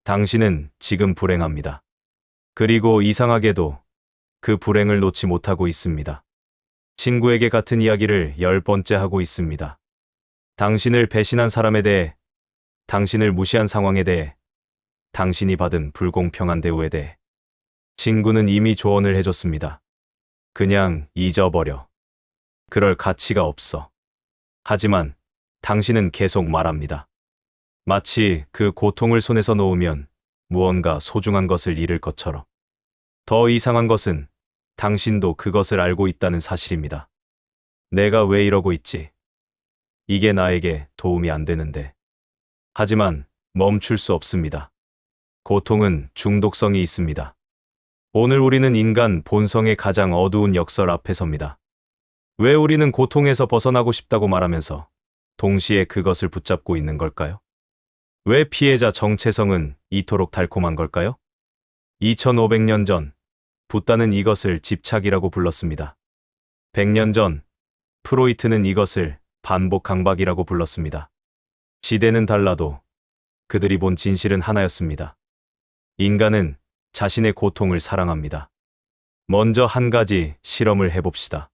당신은 지금 불행합니다. 그리고 이상하게도 그 불행을 놓지 못하고 있습니다. 친구에게 같은 이야기를 10번째 하고 있습니다. 당신을 배신한 사람에 대해, 당신을 무시한 상황에 대해, 당신이 받은 불공평한 대우에 대해. 친구는 이미 조언을 해줬습니다. 그냥 잊어버려. 그럴 가치가 없어. 하지만 당신은 계속 말합니다. 마치 그 고통을 손에서 놓으면 무언가 소중한 것을 잃을 것처럼. 더 이상한 것은 당신도 그것을 알고 있다는 사실입니다. 내가 왜 이러고 있지? 이게 나에게 도움이 안 되는데. 하지만 멈출 수 없습니다. 고통은 중독성이 있습니다. 오늘 우리는 인간 본성의 가장 어두운 역설 앞에 섭니다. 왜 우리는 고통에서 벗어나고 싶다고 말하면서 동시에 그것을 붙잡고 있는 걸까요? 왜 피해자 정체성은 이토록 달콤한 걸까요? 2500년 전, 붓다는 이것을 집착이라고 불렀습니다. 100년 전, 프로이트는 이것을 반복 강박이라고 불렀습니다. 시대는 달라도 그들이 본 진실은 하나였습니다. 인간은 자신의 고통을 사랑합니다. 먼저 한 가지 실험을 해봅시다.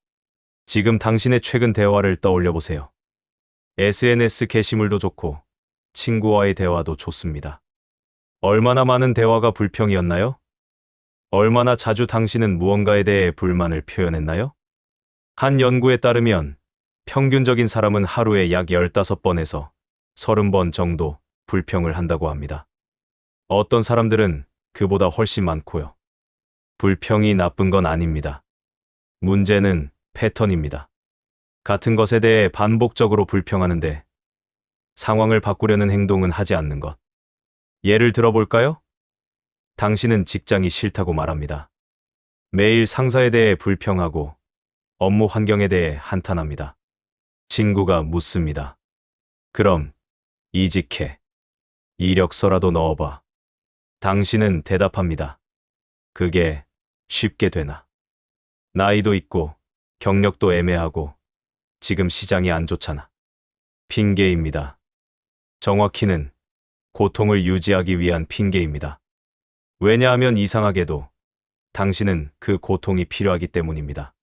지금 당신의 최근 대화를 떠올려 보세요. SNS 게시물도 좋고 친구와의 대화도 좋습니다. 얼마나 많은 대화가 불평이었나요? 얼마나 자주 당신은 무언가에 대해 불만을 표현했나요? 한 연구에 따르면 평균적인 사람은 하루에 약 15번에서 30번 정도 불평을 한다고 합니다. 어떤 사람들은 그보다 훨씬 많고요. 불평이 나쁜 건 아닙니다. 문제는 패턴입니다. 같은 것에 대해 반복적으로 불평하는데 상황을 바꾸려는 행동은 하지 않는 것. 예를 들어볼까요? 당신은 직장이 싫다고 말합니다. 매일 상사에 대해 불평하고 업무 환경에 대해 한탄합니다. 친구가 묻습니다. 그럼 이직해. 이력서라도 넣어봐. 당신은 대답합니다. 그게 쉽게 되나? 나이도 있고 경력도 애매하고 지금 시장이 안 좋잖아. 핑계입니다. 정확히는 고통을 유지하기 위한 핑계입니다. 왜냐하면 이상하게도 당신은 그 고통이 필요하기 때문입니다.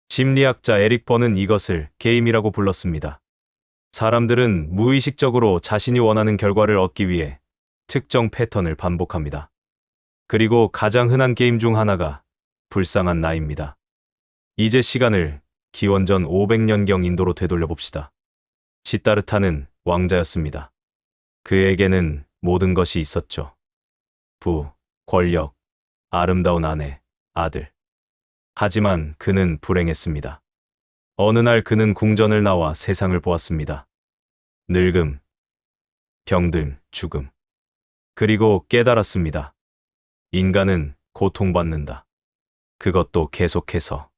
심리학자 에릭 번은 이것을 게임이라고 불렀습니다. 사람들은 무의식적으로 자신이 원하는 결과를 얻기 위해 특정 패턴을 반복합니다. 그리고 가장 흔한 게임 중 하나가 불쌍한 나입니다. 이제 시간을 기원전 500년경 인도로 되돌려 봅시다. 시다르타는 왕자였습니다. 그에게는 모든 것이 있었죠. 부, 권력, 아름다운 아내, 아들. 하지만 그는 불행했습니다. 어느 날 그는 궁전을 나와 세상을 보았습니다. 늙음, 병듦, 죽음. 그리고 깨달았습니다. 인간은 고통받는다. 그것도 계속해서.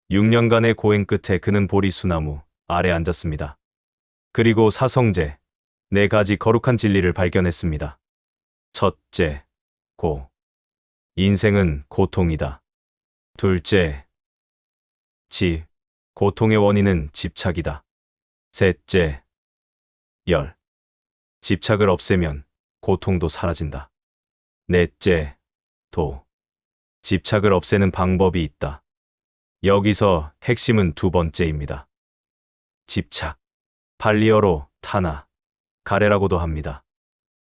6년간의 고행 끝에 그는 보리수나무 아래 앉았습니다. 그리고 사성제, 4가지 거룩한 진리를 발견했습니다. 첫째, 인생은 고통이다. 둘째, 고통의 원인은 집착이다. 셋째, 집착을 없애면 고통도 사라진다. 넷째, 집착을 없애는 방법이 있다. 여기서 핵심은 2번째입니다. 집착, 팔리어로 타나, 가레라고도 합니다.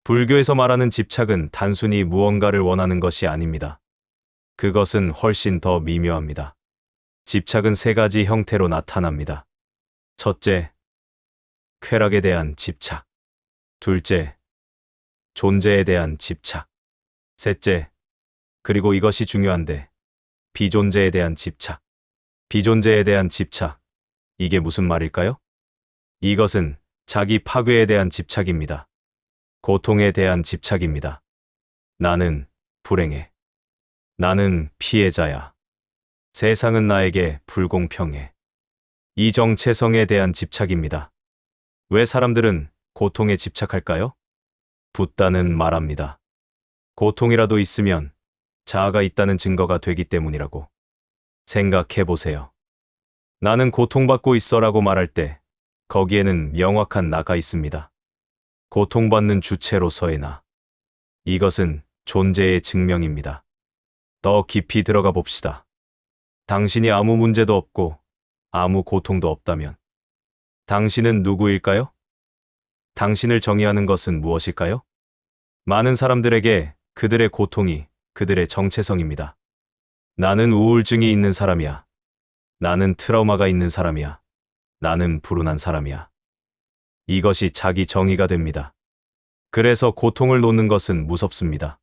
불교에서 말하는 집착은 단순히 무언가를 원하는 것이 아닙니다. 그것은 훨씬 더 미묘합니다. 집착은 3가지 형태로 나타납니다. 첫째, 쾌락에 대한 집착. 둘째, 존재에 대한 집착. 셋째, 그리고 이것이 중요한데, 비존재에 대한 집착. 비존재에 대한 집착. 이게 무슨 말일까요? 이것은 자기 파괴에 대한 집착입니다. 고통에 대한 집착입니다. 나는 불행해. 나는 피해자야. 세상은 나에게 불공평해. 이 정체성에 대한 집착입니다. 왜 사람들은 고통에 집착할까요? 붓다는 말합니다. 고통이라도 있으면 자아가 있다는 증거가 되기 때문이라고. 생각해 보세요. 나는 고통받고 있어라고 말할 때 거기에는 명확한 나가 있습니다. 고통받는 주체로서의 나. 이것은 존재의 증명입니다. 더 깊이 들어가 봅시다. 당신이 아무 문제도 없고 아무 고통도 없다면 당신은 누구일까요? 당신을 정의하는 것은 무엇일까요? 많은 사람들에게 그들의 고통이 그들의 정체성입니다. 나는 우울증이 있는 사람이야. 나는 트라우마가 있는 사람이야. 나는 불운한 사람이야. 이것이 자기 정의가 됩니다. 그래서 고통을 놓는 것은 무섭습니다.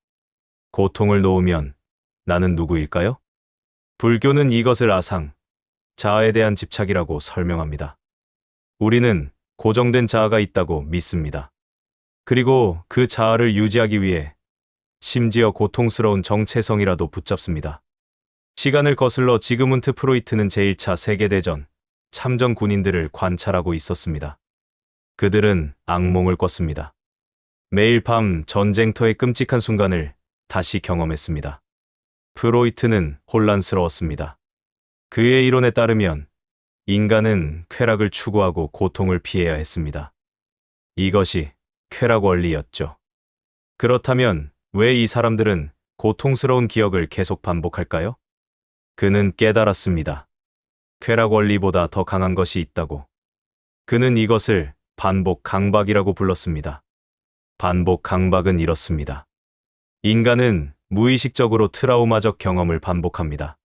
고통을 놓으면 나는 누구일까요? 불교는 이것을 아상, 자아에 대한 집착이라고 설명합니다. 우리는 고정된 자아가 있다고 믿습니다. 그리고 그 자아를 유지하기 위해 심지어 고통스러운 정체성이라도 붙잡습니다. 시간을 거슬러 지그문트 프로이트는 제1차 세계대전 참전 군인들을 관찰하고 있었습니다. 그들은 악몽을 꿨습니다. 매일 밤 전쟁터의 끔찍한 순간을 다시 경험했습니다. 프로이트는 혼란스러웠습니다. 그의 이론에 따르면 인간은 쾌락을 추구하고 고통을 피해야 했습니다. 이것이 쾌락 원리였죠. 그렇다면 왜 이 사람들은 고통스러운 기억을 계속 반복할까요? 그는 깨달았습니다. 쾌락 원리보다 더 강한 것이 있다고. 그는 이것을 반복 강박이라고 불렀습니다. 반복 강박은 이렇습니다. 인간은 무의식적으로 트라우마적 경험을 반복합니다.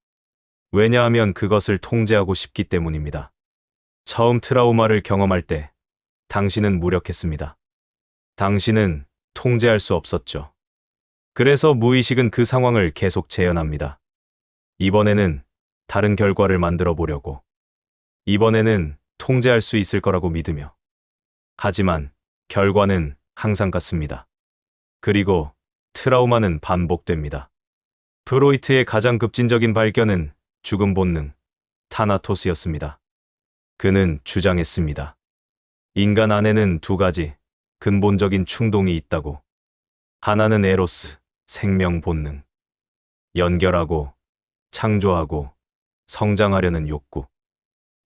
왜냐하면 그것을 통제하고 싶기 때문입니다. 처음 트라우마를 경험할 때 당신은 무력했습니다. 당신은 통제할 수 없었죠. 그래서 무의식은 그 상황을 계속 재현합니다. 이번에는 다른 결과를 만들어 보려고. 이번에는 통제할 수 있을 거라고 믿으며. 하지만 결과는 항상 같습니다. 그리고 트라우마는 반복됩니다. 프로이트의 가장 급진적인 발견은 죽음 본능, 타나토스였습니다. 그는 주장했습니다. 인간 안에는 두 가지 근본적인 충동이 있다고. 하나는 에로스, 생명 본능. 연결하고, 창조하고, 성장하려는 욕구.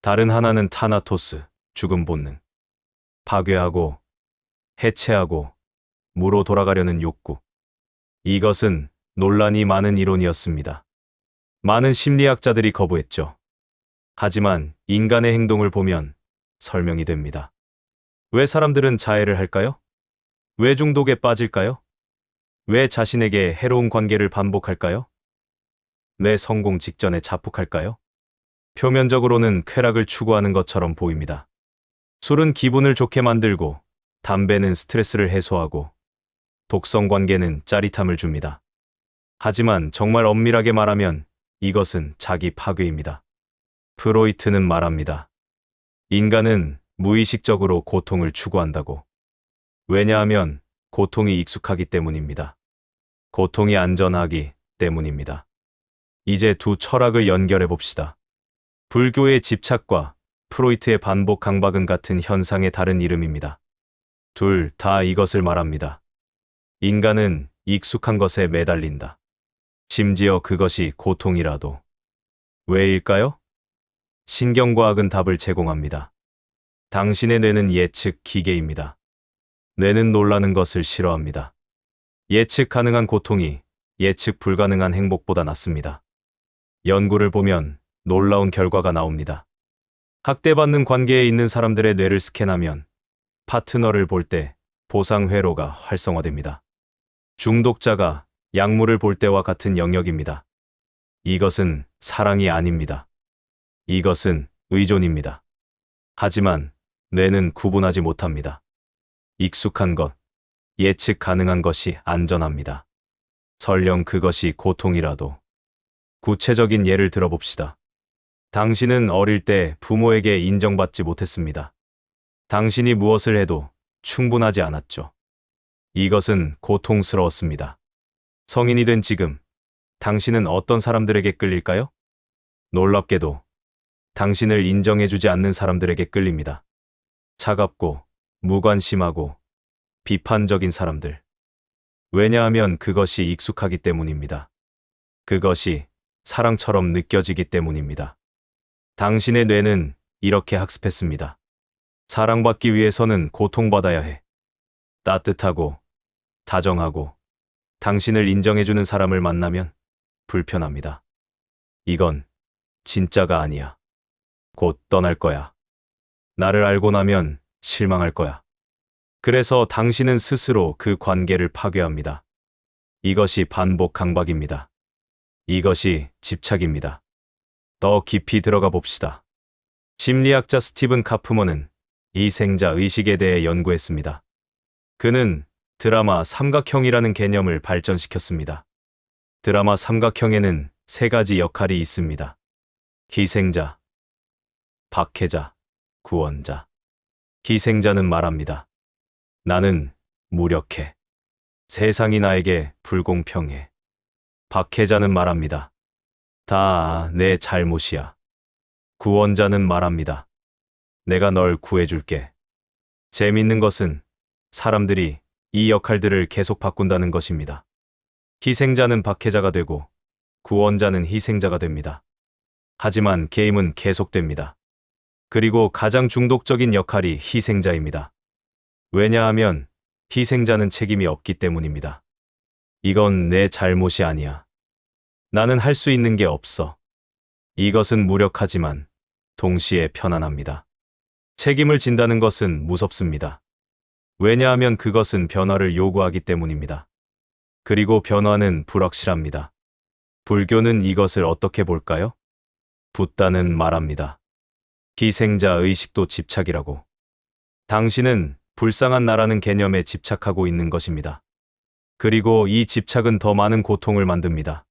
다른 하나는 타나토스, 죽음 본능. 파괴하고, 해체하고, 무로 돌아가려는 욕구. 이것은 논란이 많은 이론이었습니다. 많은 심리학자들이 거부했죠. 하지만 인간의 행동을 보면 설명이 됩니다. 왜 사람들은 자해를 할까요? 왜 중독에 빠질까요? 왜 자신에게 해로운 관계를 반복할까요? 왜 성공 직전에 자폭할까요? 표면적으로는 쾌락을 추구하는 것처럼 보입니다. 술은 기분을 좋게 만들고, 담배는 스트레스를 해소하고, 독성 관계는 짜릿함을 줍니다. 하지만 정말 엄밀하게 말하면 이것은 자기 파괴입니다. 프로이트는 말합니다. 인간은 무의식적으로 고통을 추구한다고. 왜냐하면 고통이 익숙하기 때문입니다. 고통이 안전하기 때문입니다. 이제 두 철학을 연결해 봅시다. 불교의 집착과 프로이트의 반복 강박은 같은 현상의 다른 이름입니다. 둘 다 이것을 말합니다. 인간은 익숙한 것에 매달린다. 심지어 그것이 고통이라도. 왜일까요? 신경과학은 답을 제공합니다. 당신의 뇌는 예측 기계입니다. 뇌는 놀라는 것을 싫어합니다. 예측 가능한 고통이 예측 불가능한 행복보다 낫습니다. 연구를 보면 놀라운 결과가 나옵니다. 학대받는 관계에 있는 사람들의 뇌를 스캔하면 파트너를 볼 때 보상 회로가 활성화됩니다. 중독자가 약물을 볼 때와 같은 영역입니다. 이것은 사랑이 아닙니다. 이것은 의존입니다. 하지만 뇌는 구분하지 못합니다. 익숙한 것, 예측 가능한 것이 안전합니다. 설령 그것이 고통이라도. 구체적인 예를 들어봅시다. 당신은 어릴 때 부모에게 인정받지 못했습니다. 당신이 무엇을 해도 충분하지 않았죠. 이것은 고통스러웠습니다. 성인이 된 지금, 당신은 어떤 사람들에게 끌릴까요? 놀랍게도 당신을 인정해주지 않는 사람들에게 끌립니다. 차갑고, 무관심하고, 비판적인 사람들. 왜냐하면 그것이 익숙하기 때문입니다. 그것이 사랑처럼 느껴지기 때문입니다. 당신의 뇌는 이렇게 학습했습니다. 사랑받기 위해서는 고통받아야 해. 따뜻하고, 다정하고, 당신을 인정해주는 사람을 만나면 불편합니다. 이건 진짜가 아니야. 곧 떠날 거야. 나를 알고 나면 실망할 거야. 그래서 당신은 스스로 그 관계를 파괴합니다. 이것이 반복 강박입니다. 이것이 집착입니다. 더 깊이 들어가 봅시다. 심리학자 스티븐 카프먼은 희생자 의식에 대해 연구했습니다. 그는 드라마 삼각형이라는 개념을 발전시켰습니다. 드라마 삼각형에는 세 가지 역할이 있습니다. 희생자, 박해자, 구원자. 희생자는 말합니다. 나는 무력해. 세상이 나에게 불공평해. 박해자는 말합니다. 다 내 잘못이야. 구원자는 말합니다. 내가 널 구해줄게. 재밌는 것은 사람들이 이 역할들을 계속 바꾼다는 것입니다. 희생자는 박해자가 되고 구원자는 희생자가 됩니다. 하지만 게임은 계속됩니다. 그리고 가장 중독적인 역할이 희생자입니다. 왜냐하면 희생자는 책임이 없기 때문입니다. 이건 내 잘못이 아니야. 나는 할 수 있는 게 없어. 이것은 무력하지만 동시에 편안합니다. 책임을 진다는 것은 무섭습니다. 왜냐하면 그것은 변화를 요구하기 때문입니다. 그리고 변화는 불확실합니다. 불교는 이것을 어떻게 볼까요? 붓다는 말합니다. 희생자 의식도 집착이라고. 당신은 불쌍한 나라는 개념에 집착하고 있는 것입니다. 그리고 이 집착은 더 많은 고통을 만듭니다.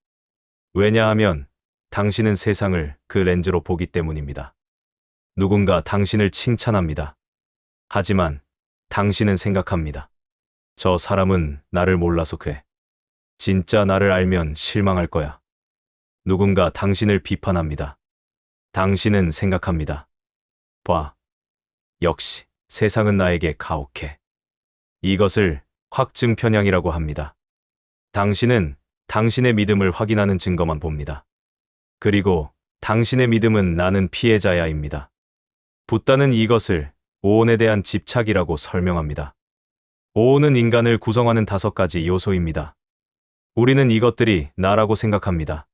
왜냐하면 당신은 세상을 그 렌즈로 보기 때문입니다. 누군가 당신을 칭찬합니다. 하지만 당신은 생각합니다. 저 사람은 나를 몰라서 그래. 진짜 나를 알면 실망할 거야. 누군가 당신을 비판합니다. 당신은 생각합니다. 봐. 역시 세상은 나에게 가혹해. 이것을 확증 편향이라고 합니다. 당신은 당신의 믿음을 확인하는 증거만 봅니다. 그리고 당신의 믿음은 나는 피해자야입니다. 붓다는 이것을 오온에 대한 집착이라고 설명합니다. 오온은 인간을 구성하는 5가지 요소입니다. 우리는 이것들이 나라고 생각합니다.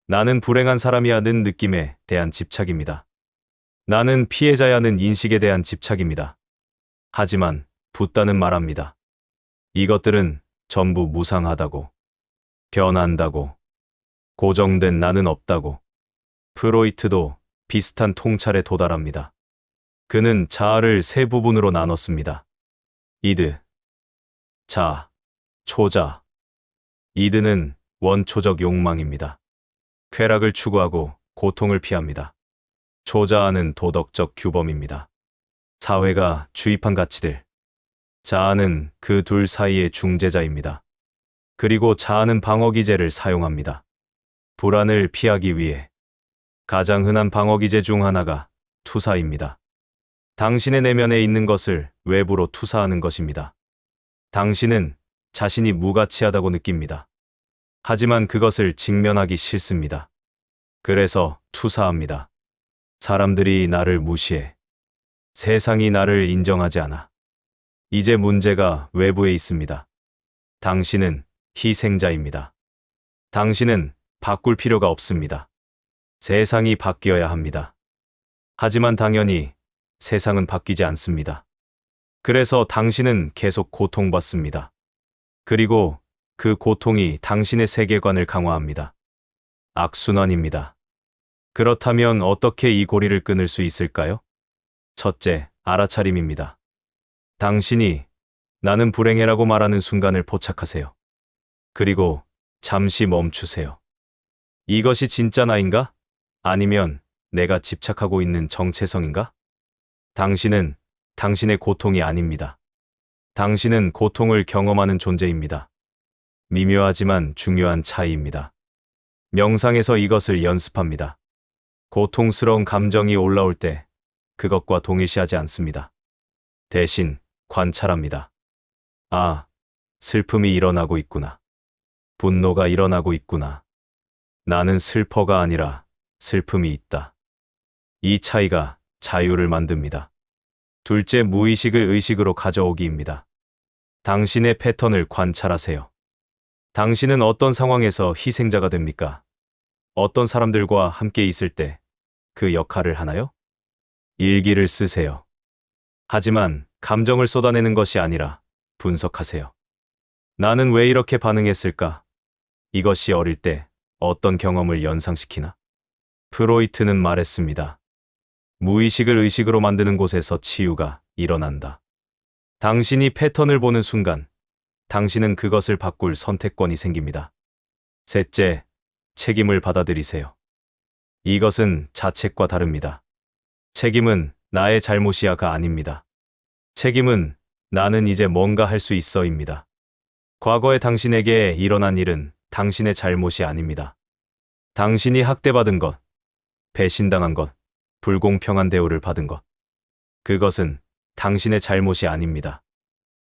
나는 불행한 사람이야는 느낌에 대한 집착입니다. 나는 피해자야는 인식에 대한 집착입니다. 하지만 붓다는 말합니다. 이것들은 전부 무상하다고, 변한다고, 고정된 나는 없다고. 프로이트도 비슷한 통찰에 도달합니다. 그는 자아를 3부분으로 나눴습니다. 이드, 자, 초자. 이드는 원초적 욕망입니다. 쾌락을 추구하고 고통을 피합니다. 초자아는 도덕적 규범입니다. 사회가 주입한 가치들. 자아는 그 둘 사이의 중재자입니다. 그리고 자아는 방어기제를 사용합니다. 불안을 피하기 위해. 가장 흔한 방어기제 중 하나가 투사입니다. 당신의 내면에 있는 것을 외부로 투사하는 것입니다. 당신은 자신이 무가치하다고 느낍니다. 하지만 그것을 직면하기 싫습니다. 그래서 투사합니다. 사람들이 나를 무시해. 세상이 나를 인정하지 않아. 이제 문제가 외부에 있습니다. 당신은 희생자입니다. 당신은 바꿀 필요가 없습니다. 세상이 바뀌어야 합니다. 하지만 당연히 세상은 바뀌지 않습니다. 그래서 당신은 계속 고통받습니다. 그리고 그 고통이 당신의 세계관을 강화합니다. 악순환입니다. 그렇다면 어떻게 이 고리를 끊을 수 있을까요? 첫째, 알아차림입니다. 당신이 나는 불행해라고 말하는 순간을 포착하세요. 그리고 잠시 멈추세요. 이것이 진짜 나인가? 아니면 내가 집착하고 있는 정체성인가? 당신은 당신의 고통이 아닙니다. 당신은 고통을 경험하는 존재입니다. 미묘하지만 중요한 차이입니다. 명상에서 이것을 연습합니다. 고통스러운 감정이 올라올 때 그것과 동일시하지 않습니다. 대신 관찰합니다. 아, 슬픔이 일어나고 있구나. 분노가 일어나고 있구나. 나는 슬퍼가 아니라 슬픔이 있다. 이 차이가 자유를 만듭니다. 둘째, 무의식을 의식으로 가져오기입니다. 당신의 패턴을 관찰하세요. 당신은 어떤 상황에서 희생자가 됩니까? 어떤 사람들과 함께 있을 때 그 역할을 하나요? 일기를 쓰세요. 하지만 감정을 쏟아내는 것이 아니라 분석하세요. 나는 왜 이렇게 반응했을까? 이것이 어릴 때 어떤 경험을 연상시키나? 프로이트는 말했습니다. 무의식을 의식으로 만드는 곳에서 치유가 일어난다. 당신이 패턴을 보는 순간, 당신은 그것을 바꿀 선택권이 생깁니다. 셋째, 책임을 받아들이세요. 이것은 자책과 다릅니다. 책임은 나의 잘못이야가 아닙니다. 책임은 나는 이제 뭔가 할 수 있어입니다. 과거에 당신에게 일어난 일은 당신의 잘못이 아닙니다. 당신이 학대받은 것, 배신당한 것, 불공평한 대우를 받은 것. 그것은 당신의 잘못이 아닙니다.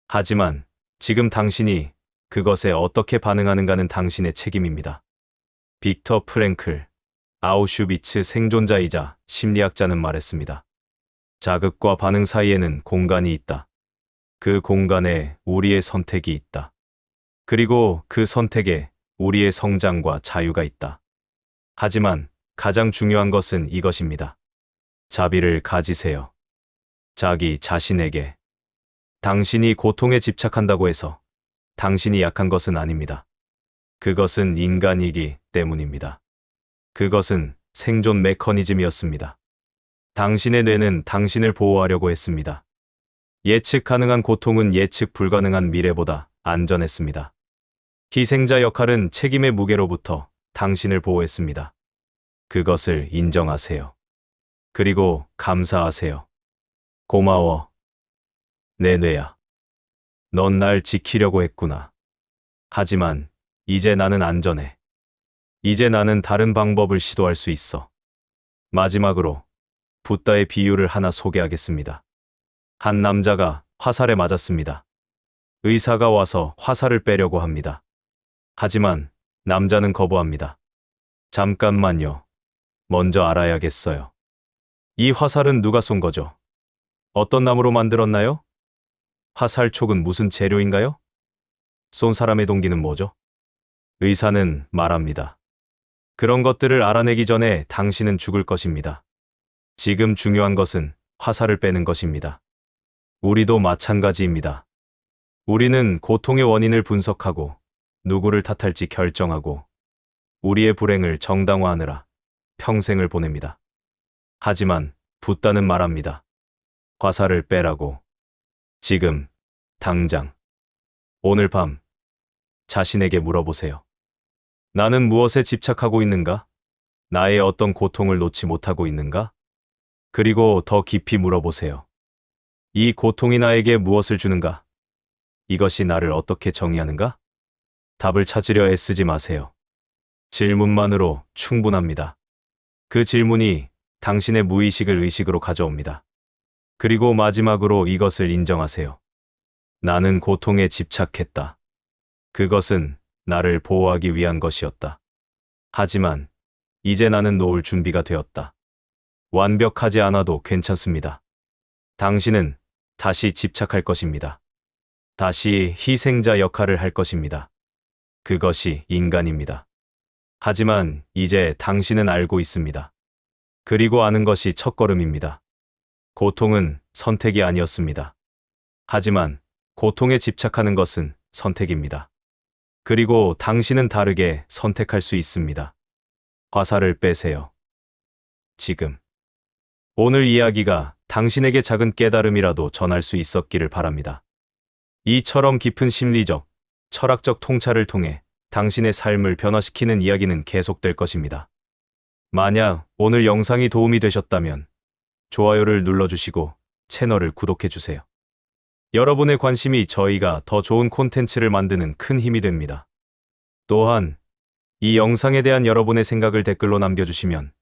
하지만 지금 당신이 그것에 어떻게 반응하는가는 당신의 책임입니다. 빅터 프랭클, 아우슈비츠 생존자이자 심리학자는 말했습니다. 자극과 반응 사이에는 공간이 있다. 그 공간에 우리의 선택이 있다. 그리고 그 선택에 우리의 성장과 자유가 있다. 하지만 가장 중요한 것은 이것입니다. 자비를 가지세요. 자기 자신에게. 당신이 고통에 집착한다고 해서 당신이 약한 것은 아닙니다. 그것은 인간이기 때문입니다. 그것은 생존 메커니즘이었습니다. 당신의 뇌는 당신을 보호하려고 했습니다. 예측 가능한 고통은 예측 불가능한 미래보다 안전했습니다. 희생자 역할은 책임의 무게로부터 당신을 보호했습니다. 그것을 인정하세요. 그리고 감사하세요. 고마워. 내 뇌야. 넌 날 지키려고 했구나. 하지만 이제 나는 안전해. 이제 나는 다른 방법을 시도할 수 있어. 마지막으로 붓다의 비유를 하나 소개하겠습니다. 한 남자가 화살에 맞았습니다. 의사가 와서 화살을 빼려고 합니다. 하지만 남자는 거부합니다. 잠깐만요. 먼저 알아야겠어요. 이 화살은 누가 쏜 거죠? 어떤 나무로 만들었나요? 화살촉은 무슨 재료인가요? 쏜 사람의 동기는 뭐죠? 의사는 말합니다. 그런 것들을 알아내기 전에 당신은 죽을 것입니다. 지금 중요한 것은 화살을 빼는 것입니다. 우리도 마찬가지입니다. 우리는 고통의 원인을 분석하고 누구를 탓할지 결정하고 우리의 불행을 정당화하느라 평생을 보냅니다. 하지만 붓다는 말합니다. 화살을 빼라고. 지금, 당장, 오늘 밤 자신에게 물어보세요. 나는 무엇에 집착하고 있는가? 나의 어떤 고통을 놓지 못하고 있는가? 그리고 더 깊이 물어보세요. 이 고통이 나에게 무엇을 주는가? 이것이 나를 어떻게 정의하는가? 답을 찾으려 애쓰지 마세요. 질문만으로 충분합니다. 그 질문이 당신의 무의식을 의식으로 가져옵니다. 그리고 마지막으로 이것을 인정하세요. 나는 고통에 집착했다. 그것은 나를 보호하기 위한 것이었다. 하지만 이제 나는 놓을 준비가 되었다. 완벽하지 않아도 괜찮습니다. 당신은 다시 집착할 것입니다. 다시 희생자 역할을 할 것입니다. 그것이 인간입니다. 하지만 이제 당신은 알고 있습니다. 그리고 아는 것이 첫걸음입니다. 고통은 선택이 아니었습니다. 하지만 고통에 집착하는 것은 선택입니다. 그리고 당신은 다르게 선택할 수 있습니다. 화살을 빼세요. 지금. 오늘 이야기가 당신에게 작은 깨달음이라도 전할 수 있었기를 바랍니다. 이처럼 깊은 심리적, 철학적 통찰을 통해 당신의 삶을 변화시키는 이야기는 계속될 것입니다. 만약 오늘 영상이 도움이 되셨다면 좋아요를 눌러주시고 채널을 구독해주세요. 여러분의 관심이 저희가 더 좋은 콘텐츠를 만드는 큰 힘이 됩니다. 또한 이 영상에 대한 여러분의 생각을 댓글로 남겨주시면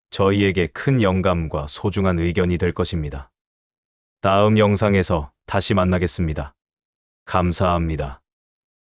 저희에게 큰 영감과 소중한 의견이 될 것입니다. 다음 영상에서 다시 만나겠습니다. 감사합니다.